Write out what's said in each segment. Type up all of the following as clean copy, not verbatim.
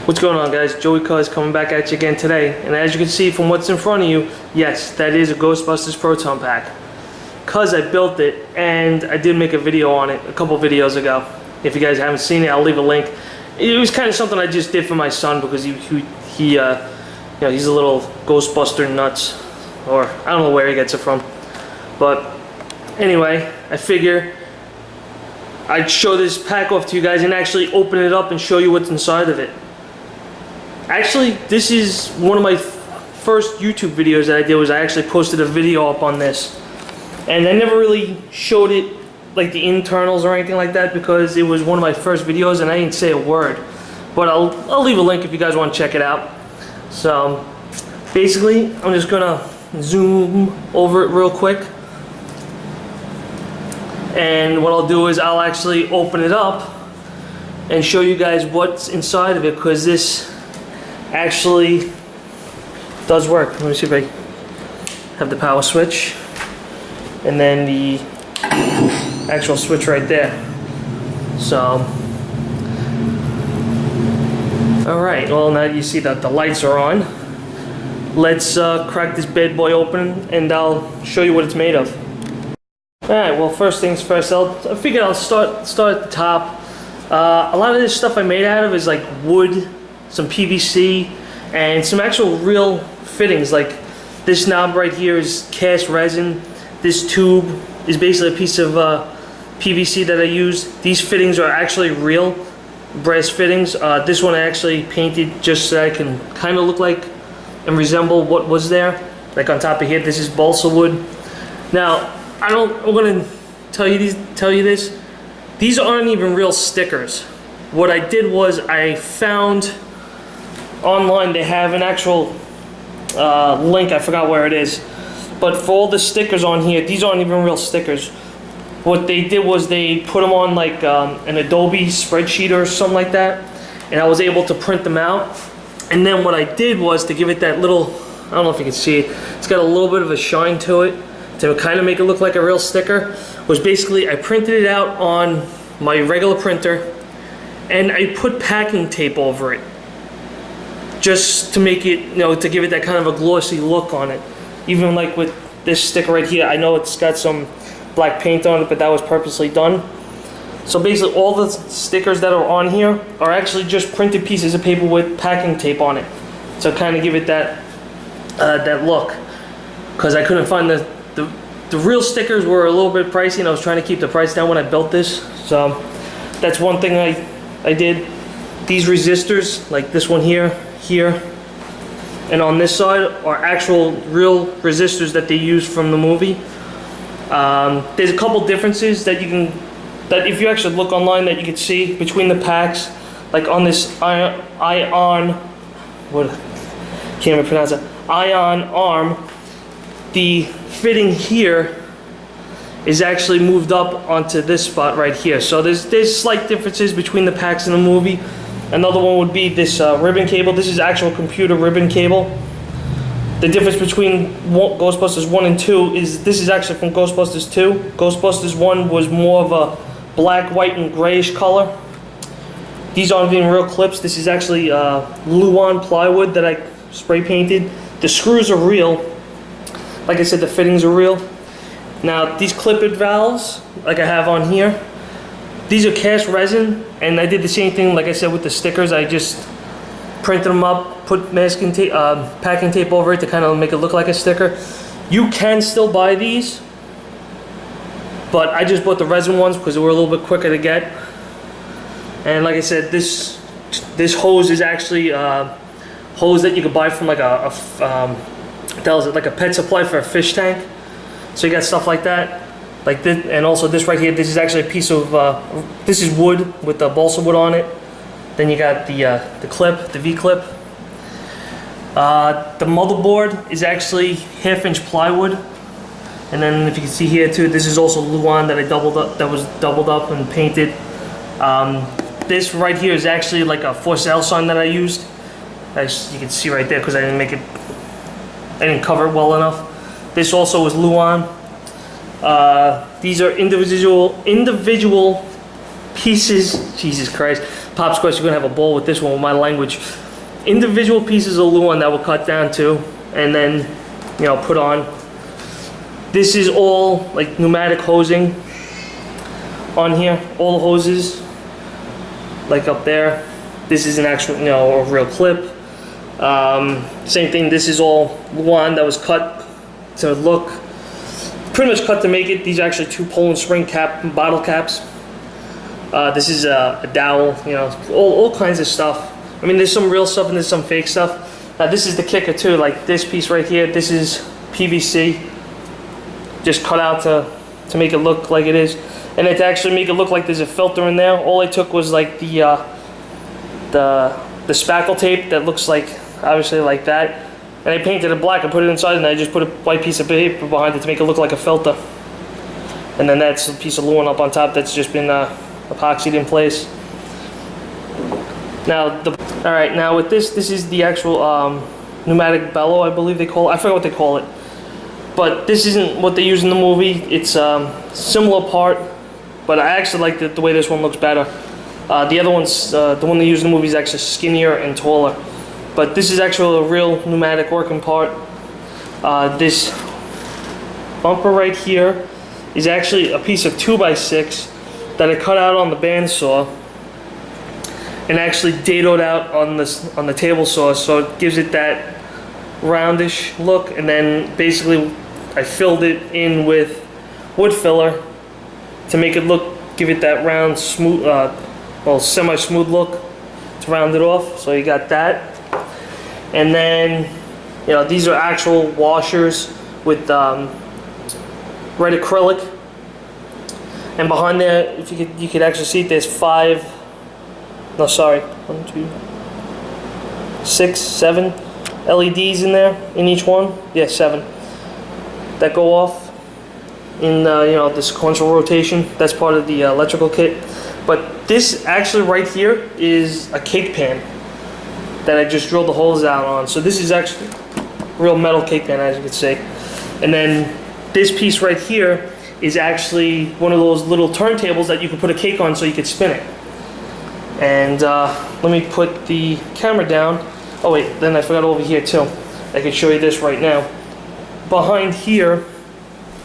What's going on, guys? Joey Cuz coming back at you again today, and as you can see from what's in front of you, yes, that is a Ghostbusters Proton Pack. Cuz I built it, and I did make a video on it a couple videos ago. If you guys haven't seen it, I'll leave a link. It was kind of something I just did for my son because he you know, he's a little Ghostbuster nuts, or I don't know where he gets it from. But anyway, I figure I'd show this pack off to you guys and actually open it up and show you what's inside of it. Actually, this is one of my first YouTube videos that I did. Was I actually posted a video up on this, and I never really showed it like the internals or anything like that because it was one of my first videos and I didn't say a word. But I'll leave a link if you guys want to check it out. So basically, I'm just gonna zoom over it real quick, and what I'll do is I'll actually open it up and show you guys what's inside of it, because this actually does work. Let me see if I have the power switch and then the actual switch right there. So alright, well now you see that the lights are on. Let's crack this bad boy open and I'll show you what it's made of. Alright, well first things first, I figured I'll start at the top. A lot of this stuff I made out of is like wood, some PVC, and some actual real fittings. Like this knob right here is cast resin. This tube is basically a piece of PVC that I used. These fittings are actually real brass fittings. This one I actually painted just so I can kind of look like and resemble what was there. Like on top of here, this is balsa wood. Now, I'm gonna tell you this. These aren't even real stickers. What I did was I found online they have an actual link, I forgot where it is, but for all the stickers on here, these aren't even real stickers. What they did was they put them on like an Adobe spreadsheet or something like that, and I was able to print them out. And then what I did was to give it that little, I don't know if you can see it, it's got a little bit of a shine to it to kind of make it look like a real sticker, was basically I printed it out on my regular printer and I put packing tape over it just to make it, you know, to give it that kind of a glossy look on it. Even like with this sticker right here, I know it's got some black paint on it, but that was purposely done. So basically all the stickers that are on here are actually just printed pieces of paper with packing tape on it. So kind of give it that that look. Because I couldn't find the real stickers were a little bit pricey, and I was trying to keep the price down when I built this. So that's one thing I did. These resistors, like this one here, and on this side are actual real resistors that they use from the movie. There's a couple differences that if you actually look online that you can see between the packs. Like on this ion arm, the fitting here is actually moved up onto this spot right here. So there's slight differences between the packs in the movie. Another one would be this ribbon cable. This is actual computer ribbon cable. The difference between Ghostbusters 1 and 2 is this is actually from Ghostbusters 2. Ghostbusters 1 was more of a black, white, and grayish color. These aren't even real clips. This is actually Luan plywood that I spray painted. The screws are real. Like I said, the fittings are real. Now, these Clippard valves, like I have on here, these are cast resin, and I did the same thing, like I said, with the stickers. I just printed them up, put masking tape, packing tape over it to kind of make it look like a sticker. You can still buy these, but I just bought the resin ones because they were a little bit quicker to get. And like I said, this hose is actually hose that you could buy from like like a pet supply for a fish tank. So you got stuff like that, like this, and also this right here. This is actually a piece of this is wood with the balsa wood on it. Then you got the clip, the V clip. The motherboard is actually 1/2-inch plywood, and then if you can see here too, this is also Luan that was doubled up and painted. This right here is actually like a for sale sign that I used. As you can see right there, because I didn't cover it well enough. This also was Luan. These are individual pieces, Jesus Christ, Pop's question, you're gonna have a ball with this one with my language. Individual pieces of Luan that were cut down too, and then, you know, put on. This is all like pneumatic hosing on here, all the hoses, like up there. This is an actual, you know, a real clip. Same thing, this is all Luan that was cut to look, pretty much cut to make it. These are actually 2 Poland spring bottle caps. This is a dowel, you know, all kinds of stuff. I mean, there's some real stuff and there's some fake stuff. This is the kicker too, like this piece right here, this is PVC, just cut out to make it look like it is. And to actually make it look like there's a filter in there, all I took was like the spackle tape that looks like, obviously like that. And I painted it black and put it inside, and I just put a white piece of paper behind it to make it look like a filter. And then that's a piece of Luan up on top that's just been epoxied in place. Now, alright, now with this is the actual Pneumatic Bellow, I believe they call it. I forgot what they call it. But this isn't what they use in the movie. It's similar part, but I actually like the way this one looks better. The other one's, the one they use in the movie is actually skinnier and taller. But this is actually a real pneumatic working part. This bumper right here is actually a piece of 2x6 that I cut out on the bandsaw and actually dadoed out on the table saw, so it gives it that roundish look. And then basically I filled it in with wood filler to make it give it that round, smooth, well, semi-smooth look to round it off. So you got that. And then, you know, these are actual washers with red acrylic. And behind there, if you could actually see it, there's 7 LEDs in there, in each one. Yeah, 7 that go off in you know, the sequential rotation. That's part of the electrical kit. But this actually right here is a cake pan that I just drilled the holes out on. So this is actually real metal cake pan, as you can see. And then this piece right here is actually one of those little turntables that you can put a cake on so you could spin it. And let me put the camera down. Oh wait, then I forgot over here too. I can show you this right now. Behind here,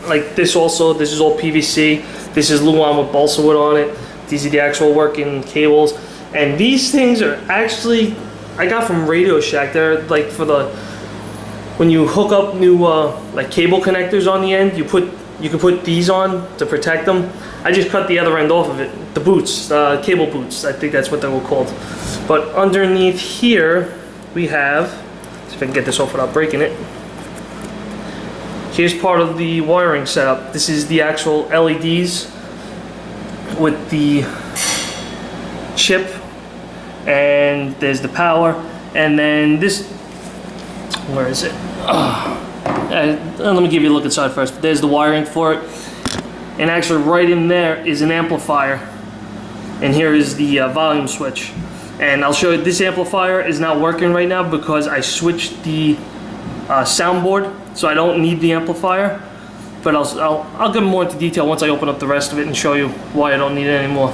like this also, this is all PVC. This is Luan with balsa wood on it. These are the actual working cables. And these things are actually, I got from Radio Shack. They're like for when you hook up new like cable connectors on the end, you can put these on to protect them. I just cut the other end off of it. The boots, cable boots, I think that's what they were called. But underneath here, we have, see if I can get this off without breaking it. Here's part of the wiring setup. This is the actual LEDs with the chip, and there's the power, and then this, where is it? Let me give you a look inside first. There's the wiring for it, and actually right in there is an amplifier, and here is the volume switch. And I'll show you, this amplifier is not working right now because I switched the soundboard, so I don't need the amplifier. But I'll get more into detail once I open up the rest of it and show you why I don't need it anymore.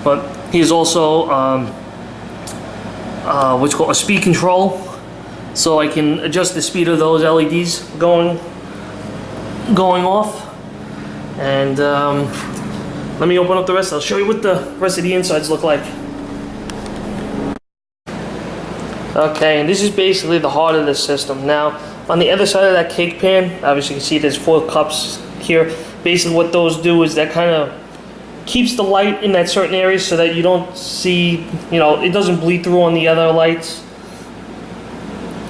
But here's also what's called a speed control, so I can adjust the speed of those LEDs going off. And let me open up the rest. I'll show you what the rest of the insides look like. Okay, and this is basically the heart of the system. Now, on the other side of that cake pan, obviously you can see there's 4 cups here. Basically what those do is that kind of keeps the light in that certain area so that you don't see, you know, it doesn't bleed through on the other lights.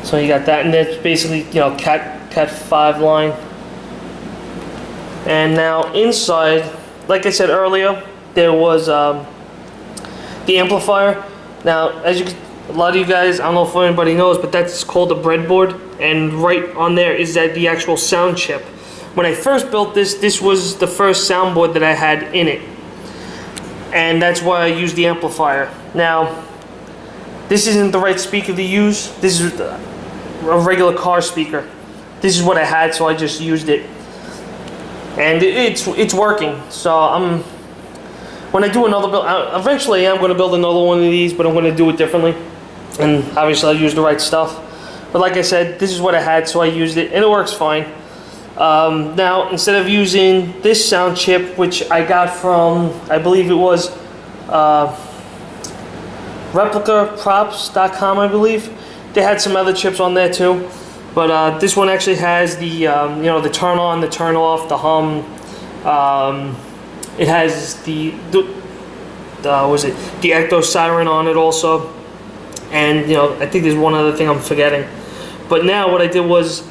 So you got that, and that's basically, you know, Cat 5 line. And now inside, like I said earlier, there was the amplifier. Now, as you can, a lot of you guys, I don't know if anybody knows, but that's called a breadboard, and right on there is that the actual sound chip. When I first built this was the first soundboard that I had in it, and that's why I used the amplifier. Now, this isn't the right speaker to use. This is a regular car speaker. This is what I had, so I just used it, and it's working. So I'm when I do another build, eventually I'm going to build another one of these, but I'm going to do it differently. And obviously I'll use the right stuff. But like I said, this is what I had, so I used it, and it works fine. Now, instead of using this sound chip, which I got from, I believe it was replicaprops.com, I believe. They had some other chips on there too. But this one actually has the, you know, the turn on, the turn off, the hum. It has the Ecto Siren on it also. And, you know, I think there's one other thing I'm forgetting. But now what I did was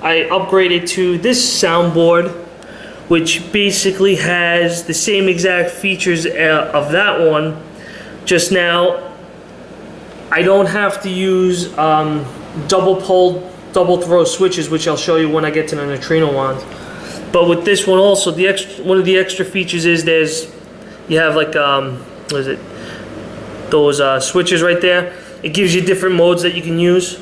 I upgraded to this soundboard, which basically has the same exact features of that one. Just now, I don't have to use double pole, double throw switches, which I'll show you when I get to the neutrino wand. But with this one also, one of the extra features is you have like what is it? Those switches right there. It gives you different modes that you can use.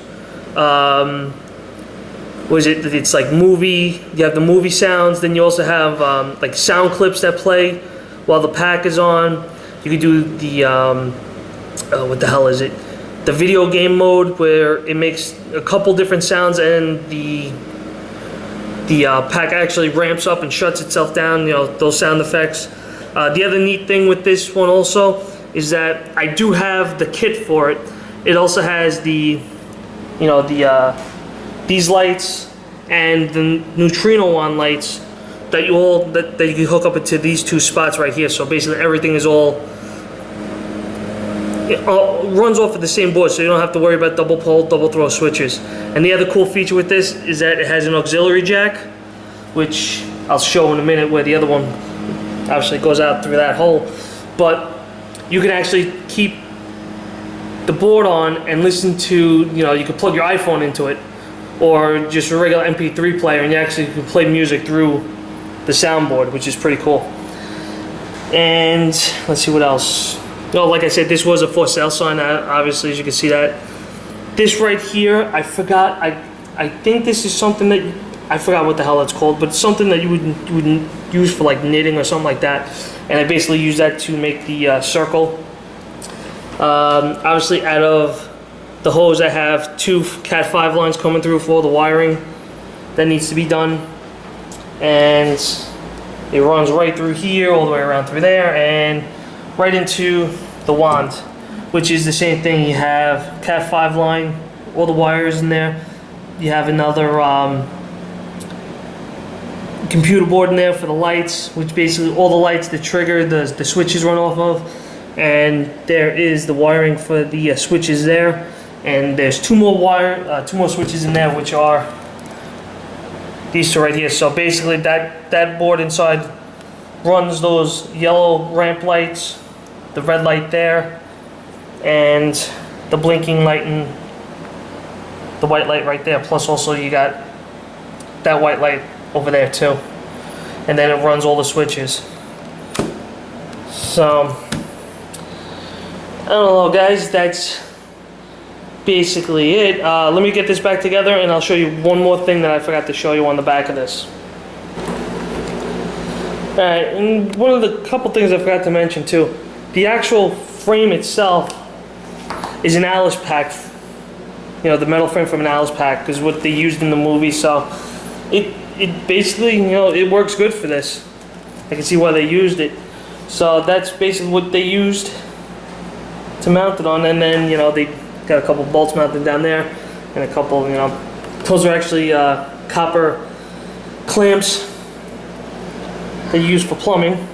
What is it? It's like movie. You have the movie sounds. Then you also have like sound clips that play while the pack is on. You can do the what the hell is it? The video game mode, where it makes a couple different sounds, and the pack actually ramps up and shuts itself down. You know, those sound effects. The other neat thing with this one also is that I do have the kit for it. It also has the, you know, these lights and the neutrino wand lights that you can hook up into these two spots right here. So basically everything is all runs off of the same board, so you don't have to worry about double pole, double throw switches. And the other cool feature with this is that it has an auxiliary jack, which I'll show in a minute, where the other one obviously goes out through that hole. But you can actually keep the board on and listen to, you know, you can plug your iPhone into it, or just a regular MP3 player, and you actually can play music through the soundboard, which is pretty cool. And let's see what else. Oh, like I said, this was a for sale sign, obviously, as you can see that. This right here, I forgot, I think this is something that, I forgot what the hell it's called, but it's something that you would use for like knitting or something like that. And I basically use that to make the circle. Obviously, out of the hose, I have 2 Cat 5 lines coming through for the wiring that needs to be done. And it runs right through here, all the way around through there, and right into the wand, which is the same thing. You have Cat 5 line, all the wires in there. You have another computer board in there for the lights, which basically all the lights, the trigger, the switches run off of. And there is the wiring for the switches there. And there's two more switches in there, which are these two right here. So basically that board inside runs those yellow ramp lights, the red light there, and the blinking light and the white light right there. Plus also you got that white light over there too. And then it runs all the switches. So I don't know, guys, that's basically it. Let me get this back together, and I'll show you one more thing that I forgot to show you on the back of this. Alright, and one of the couple things I forgot to mention too, the actual frame itself is an Alice pack. You know, the metal frame from an Alice pack is what they used in the movie, so it basically, you know, it works good for this. I can see why they used it. So that's basically what they used to mount it on, and then, you know, they got a couple bolts mounted down there, and a couple, you know, those are actually copper clamps that you use for plumbing.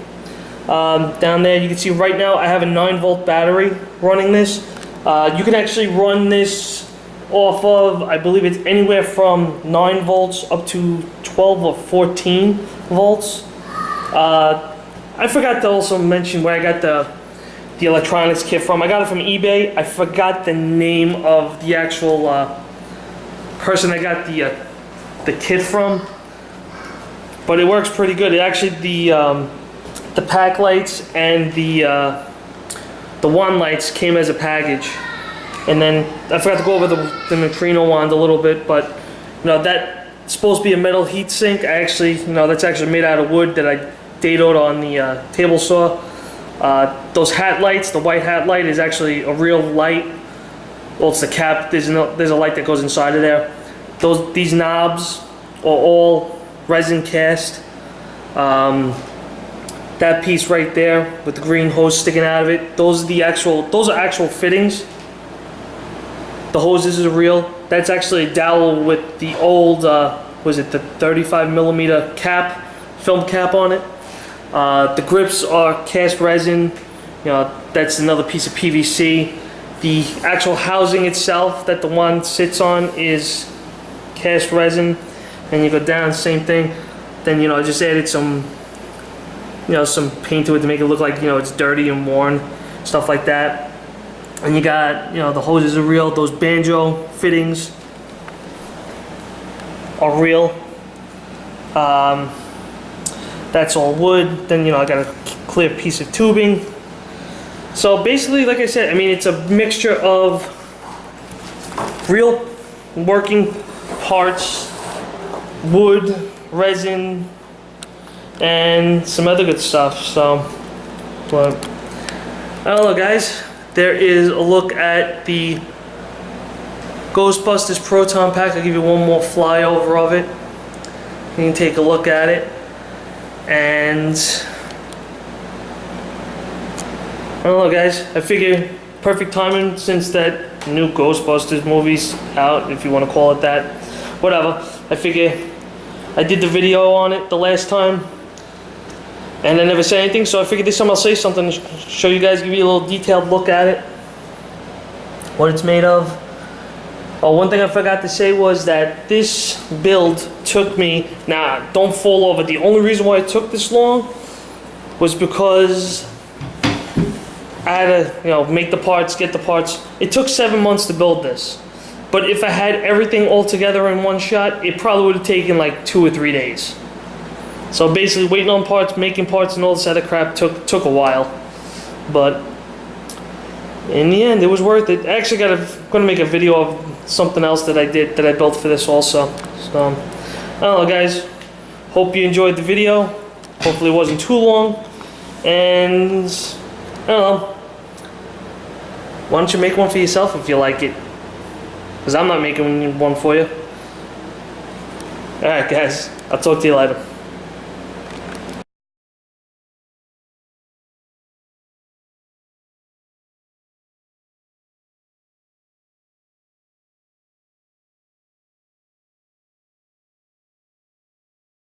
Down there, you can see right now I have a 9-volt battery running this. You can actually run this off of, I believe it's anywhere from 9 volts up to 12 or 14 volts. I forgot to also mention where I got the electronics kit from. I got it from eBay. I forgot the name of the actual person I got the kit from, but it works pretty good. It actually, the pack lights and the wand lights came as a package. And then I forgot to go over the neutrino wand a little bit, but you know, that's supposed to be a metal heat sink. I actually, you know, that's actually made out of wood that I dadoed on the table saw. Those hat lights, the white hat light is actually a real light. Well, it's the cap. There's a light that goes inside of there. These knobs are all resin cast. That piece right there with the green hose sticking out of it, those are actual fittings. The hoses are real. That's actually a dowel with the old, was it the 35 millimeter cap, film cap on it. The grips are cast resin. You know, that's another piece of PVC. The actual housing itself that the one sits on is cast resin. And you go down, same thing. Then, you know, I just added some, you know, some paint to it to make it look like, you know, it's dirty and worn, stuff like that. And you got, you know, the hoses are real. Those banjo fittings are real. That's all wood. Then, you know, I got a clear piece of tubing. So basically, like I said, I mean, it's a mixture of real working parts, wood, resin, and some other good stuff. So, but I don't know, guys. There is a look at the Ghostbusters Proton Pack. I'll give you one more flyover of it. You can take a look at it. And I don't know, guys. I figure perfect timing since that new Ghostbusters movie's out, if you want to call it that. Whatever. I figure I did the video on it the last time, and I never said anything, so I figured this time I'll say something to show you guys, give you a little detailed look at it, what it's made of. Oh, one thing I forgot to say was that this build took me, now don't fall over, the only reason why it took this long was because I had to, you know, make the parts, get the parts. It took 7 months to build this. But if I had everything all together in one shot, it probably would have taken like 2 or 3 days. So basically waiting on parts, making parts, and all this other crap took a while. But in the end, it was worth it. I actually gonna make a video of something else that I built for this also. So, I don't know, guys. Hope you enjoyed the video. Hopefully it wasn't too long. And I don't know. Why don't you make one for yourself if you like it? Because I'm not making one for you. Alright, guys. I'll talk to you later.